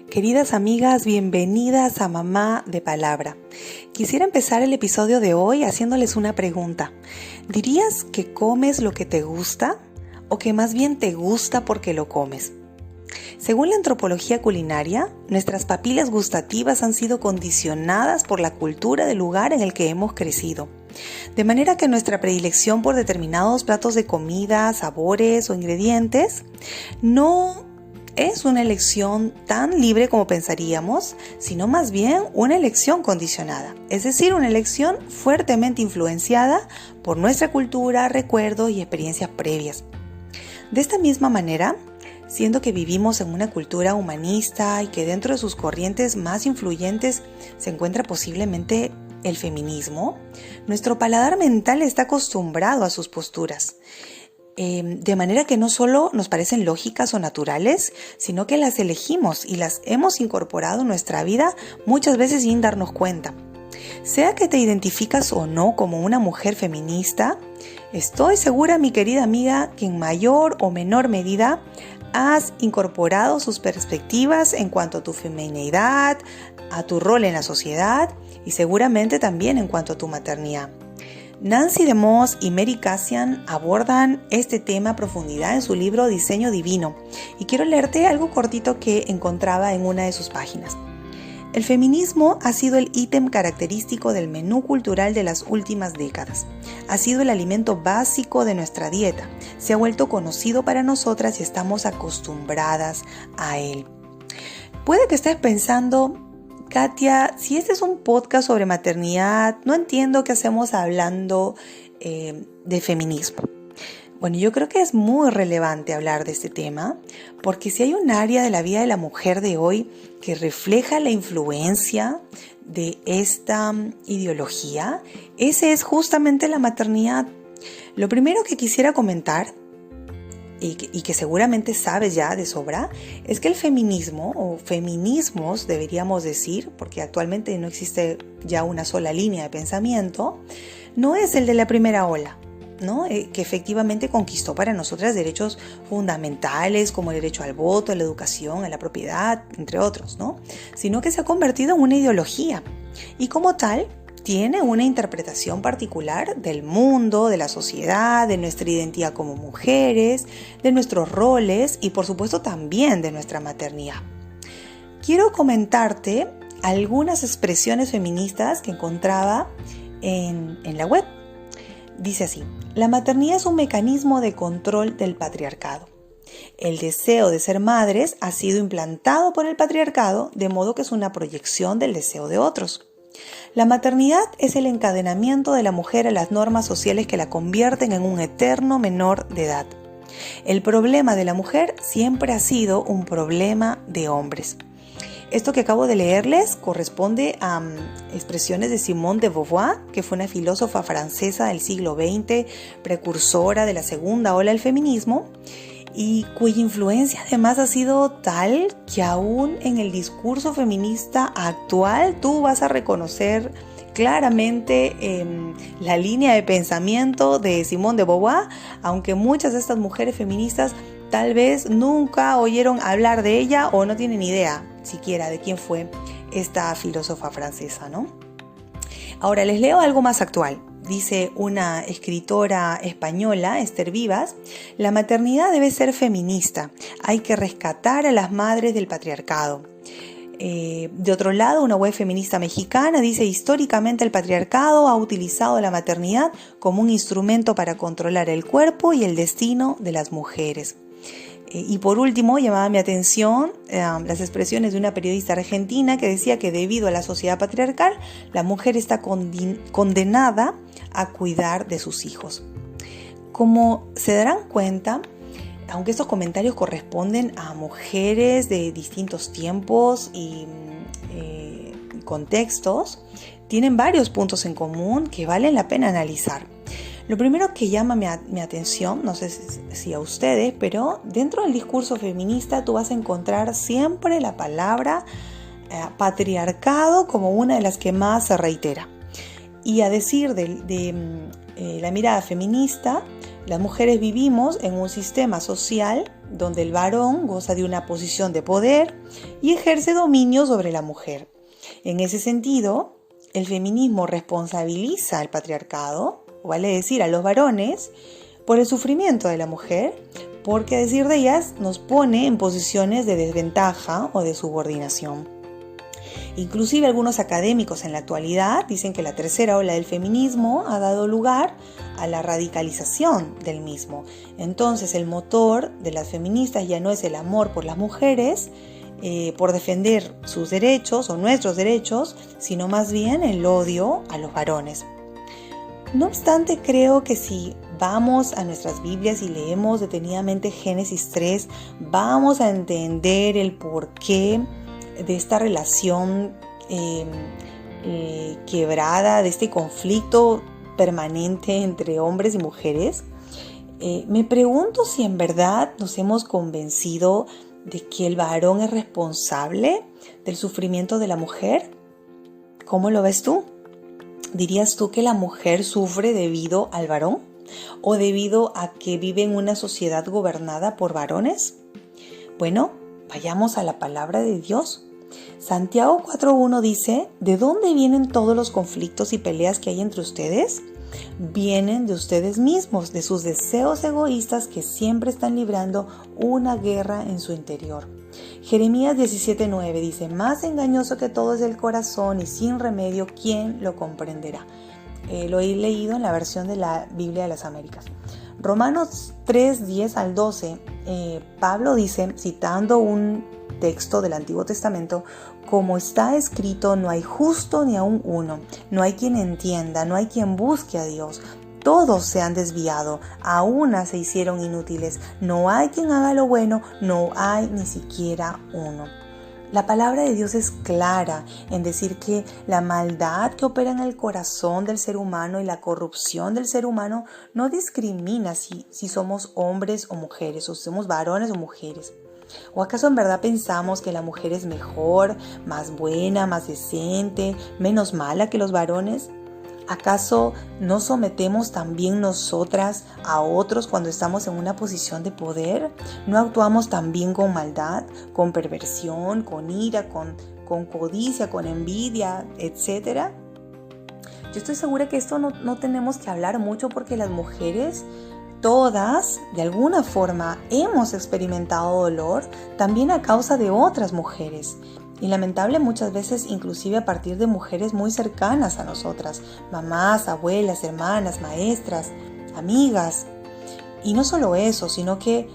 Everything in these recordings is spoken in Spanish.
Queridas amigas, bienvenidas a Mamá de Palabra. Quisiera empezar el episodio de hoy haciéndoles una pregunta. ¿Dirías que comes lo que te gusta o que más bien te gusta porque lo comes? Según la antropología culinaria, nuestras papilas gustativas han sido condicionadas por la cultura del lugar en el que hemos crecido. De manera que nuestra predilección por determinados platos de comida, sabores o ingredientes no es una elección tan libre como pensaríamos, sino más bien una elección condicionada, es decir, una elección fuertemente influenciada por nuestra cultura, recuerdos y experiencias previas. De esta misma manera, siendo que vivimos en una cultura humanista y que dentro de sus corrientes más influyentes se encuentra posiblemente el feminismo, nuestro paladar mental está acostumbrado a sus posturas. De manera que no solo nos parecen lógicas o naturales, sino que las elegimos y las hemos incorporado en nuestra vida muchas veces sin darnos cuenta. Sea que te identificas o no como una mujer feminista, estoy segura, mi querida amiga, que en mayor o menor medida has incorporado sus perspectivas en cuanto a tu femineidad, a tu rol en la sociedad y seguramente también en cuanto a tu maternidad. Nancy DeMoss y Mary Kasian abordan este tema a profundidad en su libro Diseño Divino y quiero leerte algo cortito que encontraba en una de sus páginas. El feminismo ha sido el ítem característico del menú cultural de las últimas décadas. Ha sido el alimento básico de nuestra dieta. Se ha vuelto conocido para nosotras y estamos acostumbradas a él. Puede que estés pensando: Katia, si este es un podcast sobre maternidad, no entiendo qué hacemos hablando de feminismo. Bueno, yo creo que es muy relevante hablar de este tema, porque si hay un área de la vida de la mujer de hoy que refleja la influencia de esta ideología, ese es justamente la maternidad. Lo primero que quisiera comentar, y que seguramente sabes ya de sobra, es que el feminismo, o feminismos deberíamos decir, porque actualmente no existe ya una sola línea de pensamiento, no es el de la primera ola, ¿no? Que efectivamente conquistó para nosotras derechos fundamentales como el derecho al voto, a la educación, a la propiedad, entre otros, ¿no? Sino que se ha convertido en una ideología y como tal tiene una interpretación particular del mundo, de la sociedad, de nuestra identidad como mujeres, de nuestros roles y por supuesto también de nuestra maternidad. Quiero comentarte algunas expresiones feministas que encontraba en la web. Dice así: la maternidad es un mecanismo de control del patriarcado. El deseo de ser madres ha sido implantado por el patriarcado, de modo que es una proyección del deseo de otros. La maternidad es el encadenamiento de la mujer a las normas sociales que la convierten en un eterno menor de edad. El problema de la mujer siempre ha sido un problema de hombres. Esto que acabo de leerles corresponde a expresiones de Simone de Beauvoir, que fue una filósofa francesa del siglo XX, precursora de la segunda ola del feminismo, y cuya influencia además ha sido tal que aún en el discurso feminista actual tú vas a reconocer claramente la línea de pensamiento de Simone de Beauvoir, aunque muchas de estas mujeres feministas tal vez nunca oyeron hablar de ella o no tienen idea siquiera de quién fue esta filósofa francesa, ¿no? Ahora les leo algo más actual. Dice una escritora española, Esther Vivas: la maternidad debe ser feminista, hay que rescatar a las madres del patriarcado. De otro lado, una web feminista mexicana dice: históricamente el patriarcado ha utilizado la maternidad como un instrumento para controlar el cuerpo y el destino de las mujeres. Y por último, llamaba mi atención las expresiones de una periodista argentina que decía que debido a la sociedad patriarcal, la mujer está condenada a cuidar de sus hijos. Como se darán cuenta, aunque estos comentarios corresponden a mujeres de distintos tiempos y contextos, tienen varios puntos en común que valen la pena analizar. Lo primero que llama mi atención, no sé si a ustedes, pero dentro del discurso feminista tú vas a encontrar siempre la palabra patriarcado como una de las que más se reitera. Y a decir de la mirada feminista, Las mujeres vivimos en un sistema social donde el varón goza de una posición de poder y ejerce dominio sobre la mujer. En ese sentido, el feminismo responsabiliza al patriarcado, o vale decir a los varones, por el sufrimiento de la mujer, porque a decir de ellas nos pone en posiciones de desventaja o de subordinación. Inclusive algunos académicos en la actualidad dicen que la tercera ola del feminismo ha dado lugar a la radicalización del mismo. Entonces el motor de las feministas ya no es el amor por las mujeres, por defender sus derechos o nuestros derechos, sino más bien el odio a los varones. No obstante, creo que si vamos a nuestras Biblias y leemos detenidamente Génesis 3, vamos a entender el porqué de esta relación quebrada, de este conflicto permanente entre hombres y mujeres. Me pregunto si en verdad nos hemos convencido de que el varón es responsable del sufrimiento de la mujer. ¿Cómo lo ves tú? ¿Dirías tú que la mujer sufre debido al varón o debido a que vive en una sociedad gobernada por varones? Bueno, vayamos a la palabra de Dios. Santiago 4:1 dice: ¿de dónde vienen todos los conflictos y peleas que hay entre ustedes? Vienen de ustedes mismos, de sus deseos egoístas que siempre están librando una guerra en su interior. Jeremías 17:9 dice: más engañoso que todo es el corazón y sin remedio, ¿quién lo comprenderá? Lo he leído en la versión de la Biblia de las Américas. Romanos 3:10 al 12, Pablo dice, citando un texto del Antiguo Testamento: como está escrito, no hay justo ni aun uno, no hay quien entienda, no hay quien busque a Dios. Todos se han desviado, a una se hicieron inútiles, no hay quien haga lo bueno, no hay ni siquiera uno. La palabra de Dios es clara en decir que la maldad que opera en el corazón del ser humano y la corrupción del ser humano no discrimina si somos hombres o mujeres, o si somos varones o mujeres. ¿O acaso en verdad pensamos que la mujer es mejor, más buena, más decente, menos mala que los varones? ¿Acaso no sometemos también nosotras a otros cuando estamos en una posición de poder? ¿No actuamos también con maldad, con perversión, con ira, con codicia, con envidia, etcétera? Yo estoy segura que esto no tenemos que hablar mucho, porque las mujeres todas, de alguna forma, hemos experimentado dolor también a causa de otras mujeres. Y lamentable muchas veces inclusive a partir de mujeres muy cercanas a nosotras, mamás, abuelas, hermanas, maestras, amigas. Y no solo eso, sino que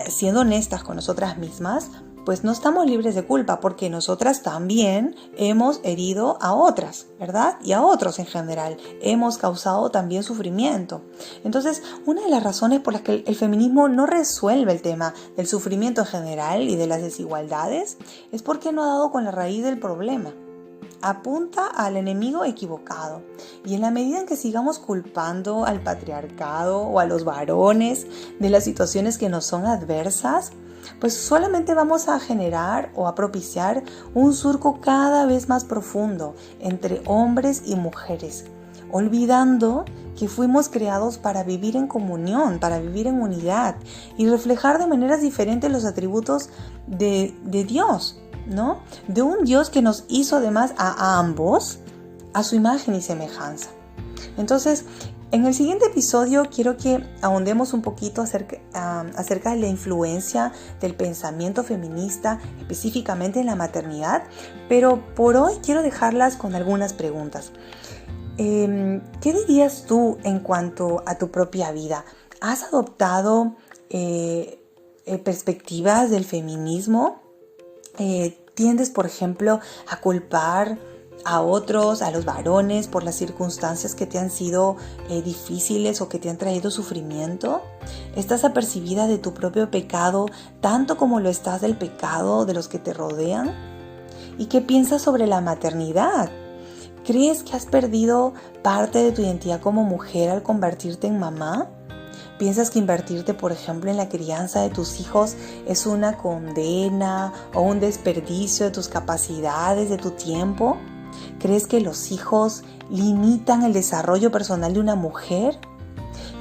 siendo honestas con nosotras mismas, pues no estamos libres de culpa, porque nosotras también hemos herido a otras, ¿verdad? Y a otros en general. Hemos causado también sufrimiento. Entonces, una de las razones por las que el feminismo no resuelve el tema del sufrimiento en general y de las desigualdades es porque no ha dado con la raíz del problema. Apunta al enemigo equivocado. Y en la medida en que sigamos culpando al patriarcado o a los varones de las situaciones que nos son adversas, pues solamente vamos a generar o a propiciar un surco cada vez más profundo entre hombres y mujeres, olvidando que fuimos creados para vivir en comunión, para vivir en unidad y reflejar de maneras diferentes los atributos de Dios, ¿no? De un Dios que nos hizo además a ambos a su imagen y semejanza. Entonces, en el siguiente episodio quiero que ahondemos un poquito acerca de la influencia del pensamiento feminista, específicamente en la maternidad, pero por hoy quiero dejarlas con algunas preguntas. ¿Qué dirías tú en cuanto a tu propia vida? ¿Has adoptado perspectivas del feminismo? ¿Tiendes, por ejemplo, a culpar a otros, a los varones, por las circunstancias que te han sido difíciles o que te han traído sufrimiento? ¿Estás apercibida de tu propio pecado tanto como lo estás del pecado de los que te rodean? ¿Y qué piensas sobre la maternidad? ¿Crees que has perdido parte de tu identidad como mujer al convertirte en mamá? ¿Piensas que invertirte, por ejemplo, en la crianza de tus hijos es una condena o un desperdicio de tus capacidades, de tu tiempo? ¿Crees que los hijos limitan el desarrollo personal de una mujer?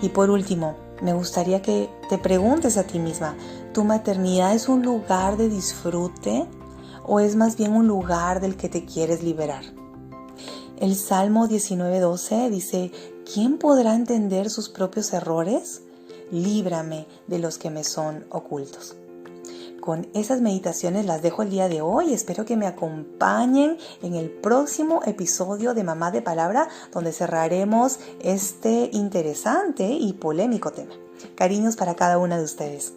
Y por último, me gustaría que te preguntes a ti misma, ¿tu maternidad es un lugar de disfrute o es más bien un lugar del que te quieres liberar? El Salmo 19:12 dice, ¿quién podrá entender sus propios errores? Líbrame de los que me son ocultos. Con esas meditaciones las dejo el día de hoy. Espero que me acompañen en el próximo episodio de Mamá de Palabra, donde cerraremos este interesante y polémico tema. Cariños para cada una de ustedes.